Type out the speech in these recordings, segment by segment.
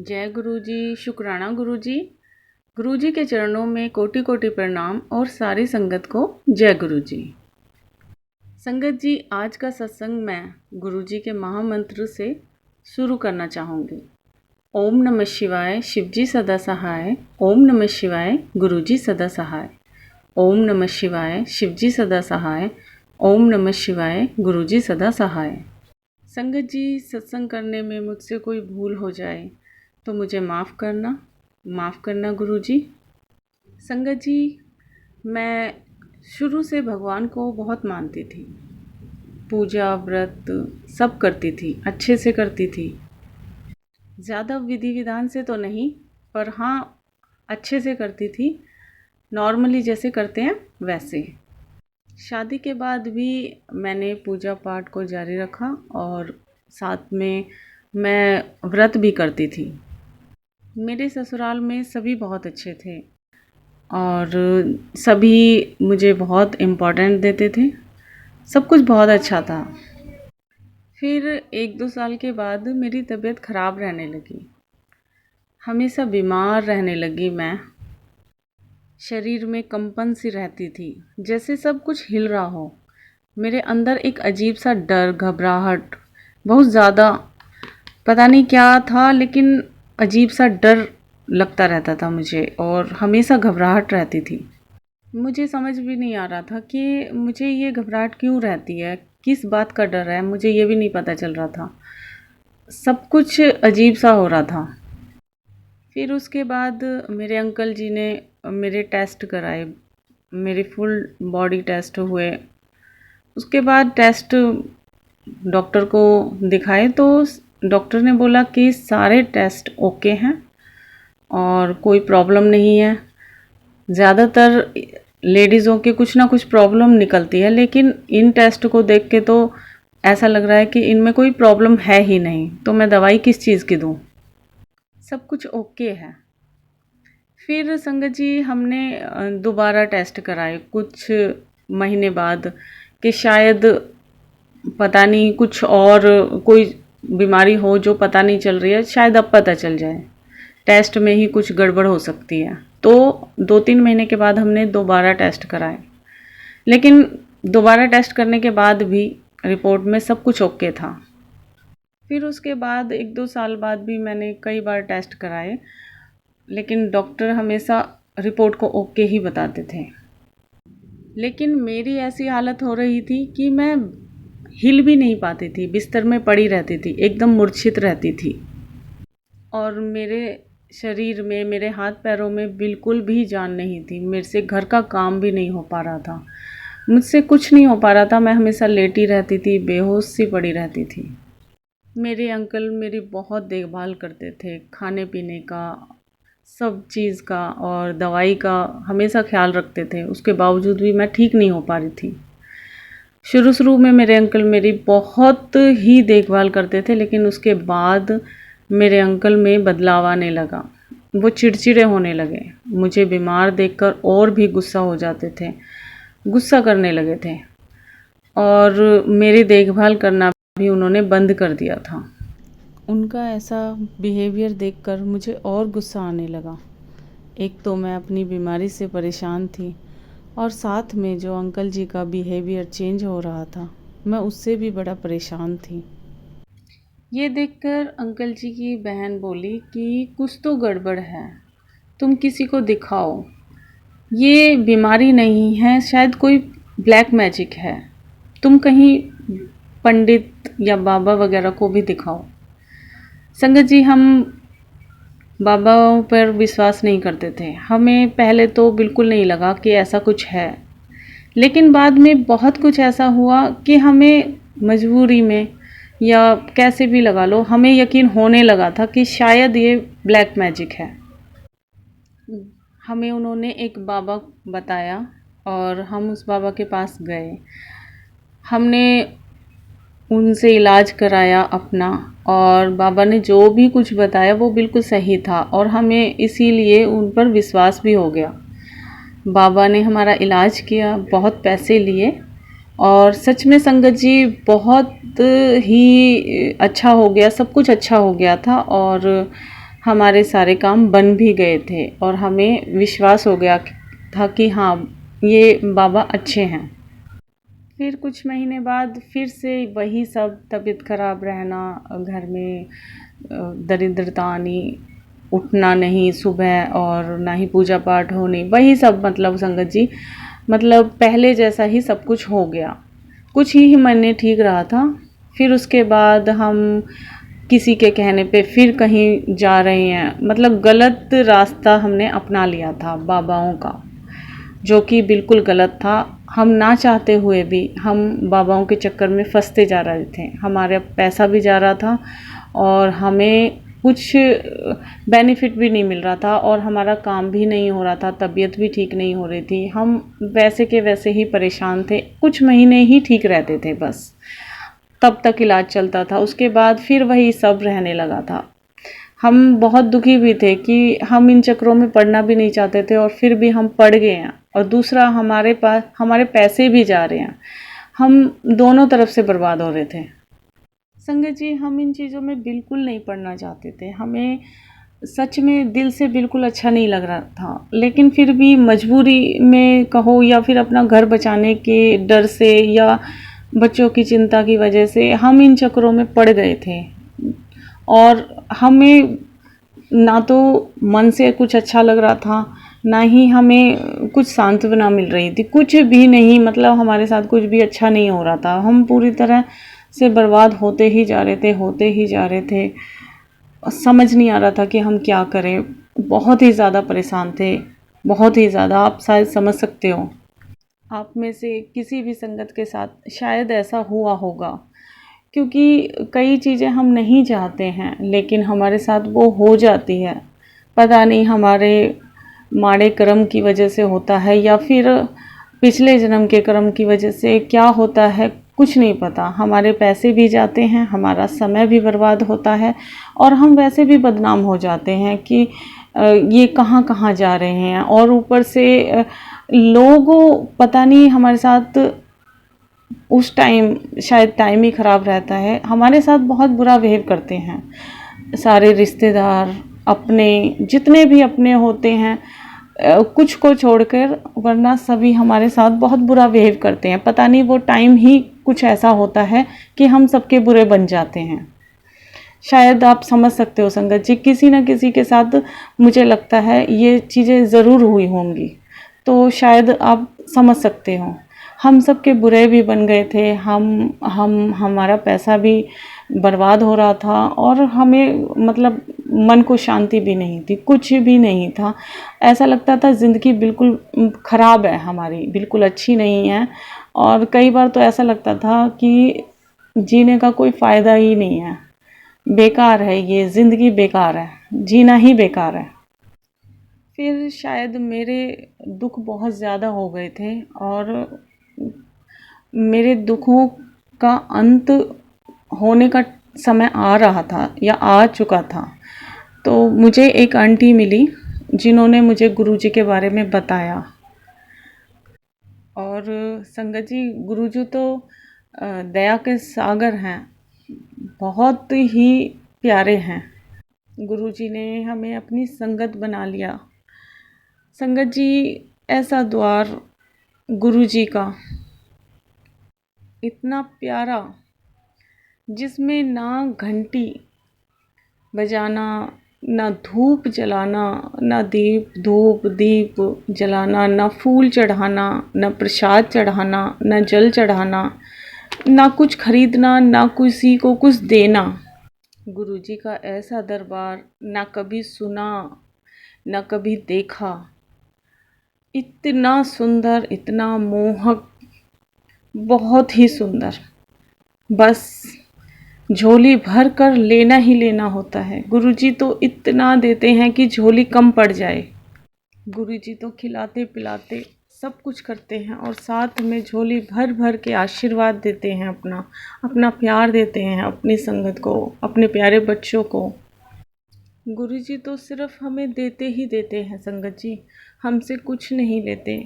जय गुरु जी। शुक्राना गुरु जी। गुरु जी के चरणों में कोटि कोटि प्रणाम और सारी संगत को जय गुरु जी। संगत जी, आज का सत्संग मैं गुरु जी के महामंत्र से शुरू करना चाहूँगी। ओम नमः शिवाय, शिवजी सदा सहाय। ओम नमः शिवाय, गुरु जी सदा सहाय। ओम नमः शिवाय, शिवजी सदा सहाय। ओम नमः शिवाय, गुरु जी सदा सहाय। संगत जी, सत्संग करने में मुझसे कोई भूल हो जाए तो मुझे माफ़ करना गुरु जी। संगत जी, मैं शुरू से भगवान को बहुत मानती थी। पूजा व्रत सब करती थी, अच्छे से करती थी। ज़्यादा विधि विधान से तो नहीं, पर हाँ अच्छे से करती थी, नॉर्मली जैसे करते हैं वैसे। शादी के बाद भी मैंने पूजा पाठ को जारी रखा और साथ में मैं व्रत भी करती थी। मेरे ससुराल में सभी बहुत अच्छे थे और सभी मुझे बहुत इम्पोर्टेंट देते थे। सब कुछ बहुत अच्छा था। फिर 1-2 साल के बाद मेरी तबीयत ख़राब रहने लगी। हमेशा बीमार रहने लगी मैं। शरीर में कंपन सी रहती थी, जैसे सब कुछ हिल रहा हो। मेरे अंदर एक अजीब सा डर, घबराहट, बहुत ज़्यादा, पता नहीं क्या था, लेकिन अजीब सा डर लगता रहता था मुझे और हमेशा घबराहट रहती थी। मुझे समझ भी नहीं आ रहा था कि मुझे ये घबराहट क्यों रहती है, किस बात का डर है, मुझे ये भी नहीं पता चल रहा था। सब कुछ अजीब सा हो रहा था। फिर उसके बाद मेरे अंकल जी ने मेरे टेस्ट कराए, मेरे फुल बॉडी टेस्ट हुए। उसके बाद टेस्ट डॉक्टर को दिखाए तो डॉक्टर ने बोला कि सारे टेस्ट ओके हैं और कोई प्रॉब्लम नहीं है। ज़्यादातर लेडीज़ों के कुछ ना कुछ प्रॉब्लम निकलती है, लेकिन इन टेस्ट को देख के तो ऐसा लग रहा है कि इनमें कोई प्रॉब्लम है ही नहीं, तो मैं दवाई किस चीज़ की दूँ। सब कुछ ओके है। फिर संगत जी, हमने दोबारा टेस्ट कराए कुछ महीने बाद कि शायद पता नहीं कुछ और कोई बीमारी हो जो पता नहीं चल रही है, शायद अब पता चल जाए। टेस्ट में ही कुछ गड़बड़ हो सकती है। तो 2-3 महीने के बाद हमने दोबारा टेस्ट कराए, लेकिन दोबारा टेस्ट करने के बाद भी रिपोर्ट में सब कुछ ओके था। फिर उसके बाद 1-2 साल बाद भी मैंने कई बार टेस्ट कराए, लेकिन डॉक्टर हमेशा रिपोर्ट को ओके ही बताते थे। लेकिन मेरी ऐसी हालत हो रही थी कि मैं हिल भी नहीं पाती थी, बिस्तर में पड़ी रहती थी, एकदम मूर्छित रहती थी और मेरे शरीर में, मेरे हाथ पैरों में बिल्कुल भी जान नहीं थी। मेरे से घर का काम भी नहीं हो पा रहा था, मुझसे कुछ नहीं हो पा रहा था। मैं हमेशा लेटी रहती थी, बेहोश सी पड़ी रहती थी। मेरे अंकल मेरी बहुत देखभाल करते थे, खाने पीने का, सब चीज़ का और दवाई का हमेशा ख्याल रखते थे। उसके बावजूद भी मैं ठीक नहीं हो पा रही थी। शुरू में मेरे अंकल मेरी बहुत ही देखभाल करते थे, लेकिन उसके बाद मेरे अंकल में बदलाव आने लगा। वो चिड़चिड़े होने लगे, मुझे बीमार देखकर और भी गुस्सा हो जाते थे, गुस्सा करने लगे थे और मेरी देखभाल करना भी उन्होंने बंद कर दिया था। उनका ऐसा बिहेवियर देखकर मुझे और गुस्सा आने लगा। एक तो मैं अपनी बीमारी से परेशान थी और साथ में जो अंकल जी का बिहेवियर चेंज हो रहा था, मैं उससे भी बड़ा परेशान थी। ये देखकर अंकल जी की बहन बोली कि कुछ तो गड़बड़ है, तुम किसी को दिखाओ। ये बीमारी नहीं है, शायद कोई ब्लैक मैजिक है। तुम कहीं पंडित या बाबा वगैरह को भी दिखाओ। संगत जी, हम बाबाओं पर विश्वास नहीं करते थे। हमें पहले तो बिल्कुल नहीं लगा कि ऐसा कुछ है, लेकिन बाद में बहुत कुछ ऐसा हुआ कि हमें मजबूरी में या कैसे भी लगा लो, हमें यकीन होने लगा था कि शायद ये ब्लैक मैजिक है। हमें उन्होंने एक बाबा बताया और हम उस बाबा के पास गए। हमने उनसे इलाज कराया अपना और बाबा ने जो भी कुछ बताया वो बिल्कुल सही था और हमें इसीलिए उन पर विश्वास भी हो गया। बाबा ने हमारा इलाज किया, बहुत पैसे लिए और सच में संगत जी बहुत ही अच्छा हो गया, सब कुछ अच्छा हो गया था और हमारे सारे काम बन भी गए थे और हमें विश्वास हो गया था कि हाँ, ये बाबा अच्छे हैं। फिर कुछ महीने बाद फिर से वही सब, तबीयत खराब रहना, घर में दरिद्रता आनी, उठना नहीं सुबह और ना ही पूजा पाठ होनी, वही सब, मतलब संगत जी, मतलब पहले जैसा ही सब कुछ हो गया। कुछ ही महीने ठीक रहा था, फिर उसके बाद हम किसी के कहने पे फिर कहीं जा रहे हैं, मतलब गलत रास्ता हमने अपना लिया था बाबाओं का, जो कि बिल्कुल गलत था। हम ना चाहते हुए भी हम बाबाओं के चक्कर में फंसते जा रहे थे। हमारा पैसा भी जा रहा था और हमें कुछ बेनिफिट भी नहीं मिल रहा था और हमारा काम भी नहीं हो रहा था, तबीयत भी ठीक नहीं हो रही थी। हम वैसे के वैसे ही परेशान थे। कुछ महीने ही ठीक रहते थे बस, तब तक इलाज चलता था। उसके बाद फिर वही सब रहने लगा था। हम बहुत दुखी भी थे कि हम इन चक्रों में पड़ना भी नहीं चाहते थे और फिर भी हम पड़ गए हैं। और दूसरा, हमारे पास हमारे पैसे भी जा रहे हैं, हम दोनों तरफ से बर्बाद हो रहे थे। संगत जी, हम इन चीज़ों में बिल्कुल नहीं पड़ना चाहते थे। हमें सच में दिल से बिल्कुल अच्छा नहीं लग रहा था, लेकिन फिर भी मजबूरी में कहो या फिर अपना घर बचाने के डर से या बच्चों की चिंता की वजह से हम इन चक्रों में पड़ गए थे। और हमें ना तो मन से कुछ अच्छा लग रहा था, ना ही हमें कुछ सांत्वना मिल रही थी, कुछ भी नहीं। मतलब हमारे साथ कुछ भी अच्छा नहीं हो रहा था। हम पूरी तरह से बर्बाद होते ही जा रहे थे, होते ही जा रहे थे। समझ नहीं आ रहा था कि हम क्या करें। बहुत ही ज़्यादा परेशान थे, बहुत ही ज़्यादा। आप शायद समझ सकते हो, आप में से किसी भी संगत के साथ शायद ऐसा हुआ होगा, क्योंकि कई चीज़ें हम नहीं चाहते हैं लेकिन हमारे साथ वो हो जाती है। पता नहीं हमारे माड़े कर्म की वजह से होता है या फिर पिछले जन्म के कर्म की वजह से क्या होता है, कुछ नहीं पता। हमारे पैसे भी जाते हैं, हमारा समय भी बर्बाद होता है और हम वैसे भी बदनाम हो जाते हैं कि ये कहाँ कहाँ जा रहे हैं। और ऊपर से लोग पता नहीं हमारे साथ उस टाइम, शायद टाइम ही ख़राब रहता है, हमारे साथ बहुत बुरा बिहेव करते हैं। सारे रिश्तेदार, अपने जितने भी अपने होते हैं, कुछ को छोड़कर, वरना सभी हमारे साथ बहुत बुरा बिहेव करते हैं। पता नहीं वो टाइम ही कुछ ऐसा होता है कि हम सबके बुरे बन जाते हैं। शायद आप समझ सकते हो संगत जी, किसी न किसी के साथ मुझे लगता है ये चीज़ें ज़रूर हुई होंगी, तो शायद आप समझ सकते हो। हम सब के बुरे भी बन गए थे। हमारा पैसा भी बर्बाद हो रहा था और हमें, मतलब मन को शांति भी नहीं थी, कुछ भी नहीं था। ऐसा लगता था ज़िंदगी बिल्कुल ख़राब है हमारी, बिल्कुल अच्छी नहीं है। और कई बार तो ऐसा लगता था कि जीने का कोई फ़ायदा ही नहीं है, बेकार है ये ज़िंदगी, बेकार है, जीना ही बेकार है। फिर शायद मेरे दुख बहुत ज़्यादा हो गए थे और मेरे दुखों का अंत होने का समय आ रहा था या आ चुका था। तो मुझे एक आंटी मिली जिन्होंने मुझे गुरुजी के बारे में बताया। और संगत जी, गुरुजी तो दया के सागर हैं, बहुत ही प्यारे हैं। गुरुजी ने हमें अपनी संगत बना लिया। संगत जी, ऐसा द्वार गुरुजी का इतना प्यारा, जिसमें ना घंटी बजाना, ना धूप जलाना, ना धूप दीप जलाना, ना फूल चढ़ाना, ना प्रसाद चढ़ाना, ना जल चढ़ाना, ना कुछ खरीदना, ना किसी को कुछ देना। गुरुजी का ऐसा दरबार ना कभी सुना, ना कभी देखा। इतना सुंदर, इतना मोहक, बहुत ही सुंदर। बस झोली भर कर लेना ही लेना होता है। गुरुजी तो इतना देते हैं कि झोली कम पड़ जाए। गुरुजी तो खिलाते पिलाते सब कुछ करते हैं और साथ में झोली भर भर के आशीर्वाद देते हैं, अपना अपना प्यार देते हैं अपनी संगत को, अपने प्यारे बच्चों को। गुरुजी तो सिर्फ हमें देते ही देते हैं संगत जी, हमसे कुछ नहीं लेते।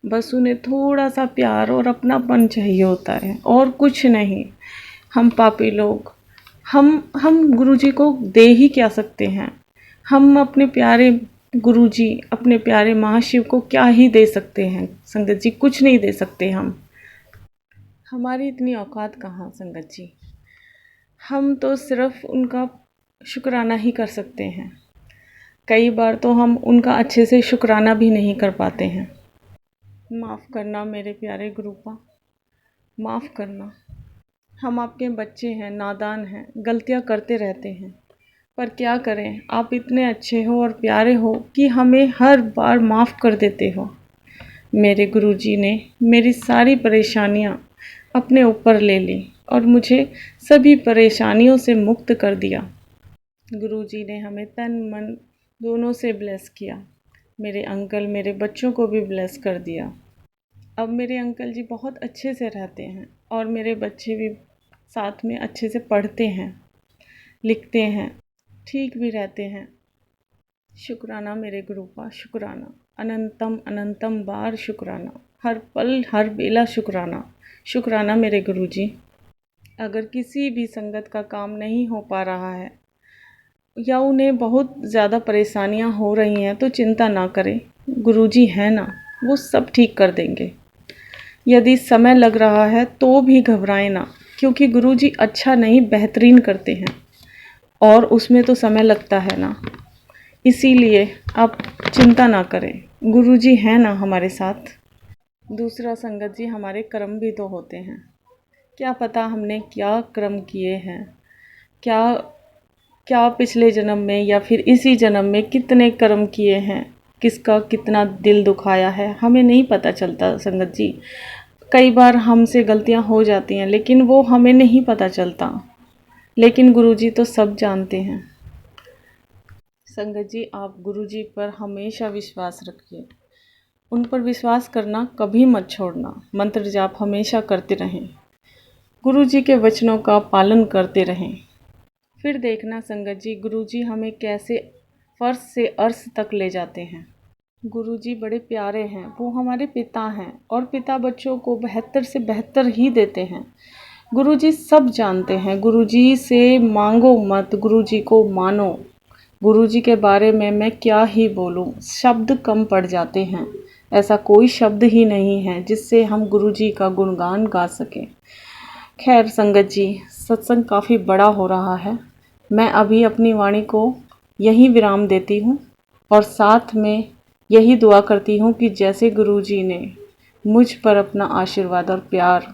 बस उन्हें थोड़ा सा प्यार और अपनापन चाहिए होता है और कुछ नहीं। हम पापी लोग, हम गुरुजी को दे ही क्या सकते हैं। हम अपने प्यारे गुरुजी, अपने प्यारे महाशिव को क्या ही दे सकते हैं संगत जी, कुछ नहीं दे सकते हम। हमारी इतनी औकात कहाँ संगत जी। हम तो सिर्फ उनका शुक्राना ही कर सकते हैं। कई बार तो हम उनका अच्छे से शुक्राना भी नहीं कर पाते हैं। माफ़ करना मेरे प्यारे गुरुपा, माफ़ करना। हम आपके बच्चे हैं, नादान हैं, गलतियां करते रहते हैं, पर क्या करें, आप इतने अच्छे हो और प्यारे हो कि हमें हर बार माफ़ कर देते हो। मेरे गुरुजी ने मेरी सारी परेशानियां अपने ऊपर ले ली और मुझे सभी परेशानियों से मुक्त कर दिया। गुरुजी ने हमें तन मन दोनों से ब्लेस किया। मेरे अंकल मेरे बच्चों को भी ब्लेस कर दिया। अब मेरे अंकल जी बहुत अच्छे से रहते हैं और मेरे बच्चे भी साथ में अच्छे से पढ़ते हैं, लिखते हैं, ठीक भी रहते हैं। शुक्राना मेरे गुरुपा, शुक्राना, अनंतम अनंतम बार शुक्राना, हर पल हर बेला शुक्राना, शुक्राना मेरे गुरुजी। अगर किसी भी संगत का काम नहीं हो पा रहा है या उन्हें बहुत ज़्यादा परेशानियां हो रही हैं तो चिंता ना करें, गुरुजी हैं ना, वो सब ठीक कर देंगे। यदि समय लग रहा है तो भी घबराएं ना, क्योंकि गुरुजी अच्छा नहीं बेहतरीन करते हैं और उसमें तो समय लगता है ना, इसीलिए आप चिंता ना करें, गुरुजी हैं ना हमारे साथ। दूसरा संगत जी, हमारे कर्म भी तो होते हैं। क्या पता हमने क्या कर्म किए हैं, क्या क्या पिछले जन्म में या फिर इसी जन्म में कितने कर्म किए हैं, किसका कितना दिल दुखाया है, हमें नहीं पता चलता संगत जी। कई बार हमसे गलतियां हो जाती हैं लेकिन वो हमें नहीं पता चलता, लेकिन गुरुजी तो सब जानते हैं। संगत जी, आप गुरुजी पर हमेशा विश्वास रखिए, उन पर विश्वास करना कभी मत छोड़ना। मंत्र जाप हमेशा करते रहें, गुरुजी के वचनों का पालन करते रहें। फिर देखना संगत जी, गुरुजी हमें कैसे फर्श से अर्श तक ले जाते हैं। गुरुजी बड़े प्यारे हैं, वो हमारे पिता हैं और पिता बच्चों को बेहतर से बेहतर ही देते हैं। गुरुजी सब जानते हैं, गुरुजी से मांगो मत, गुरुजी को मानो। गुरुजी के बारे में मैं क्या ही बोलूं, शब्द कम पड़ जाते हैं। ऐसा कोई शब्द ही नहीं है जिससे हम गुरुजी का गुणगान गा सकें। खैर संगत जी, सत्संग काफ़ी बड़ा हो रहा है, मैं अभी अपनी वाणी को यहीं विराम देती हूँ और साथ में यही दुआ करती हूँ कि जैसे गुरुजी ने मुझ पर अपना आशीर्वाद और प्यार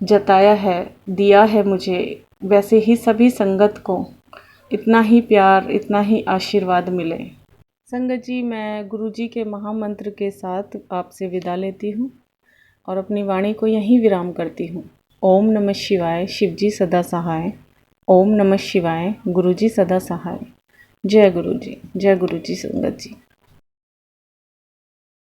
जताया है, दिया है मुझे, वैसे ही सभी संगत को इतना ही प्यार, इतना ही आशीर्वाद मिले। संगत जी, मैं गुरुजी के महामंत्र के साथ आपसे विदा लेती हूँ और अपनी वाणी को यहीं विराम करती हूँ। ओम नमः शिवाय, शिवजी सदा सहाय। ओम नमः शिवाय, गुरुजी सदा सहाय। जय गुरुजी, जय गुरुजी संगत जी।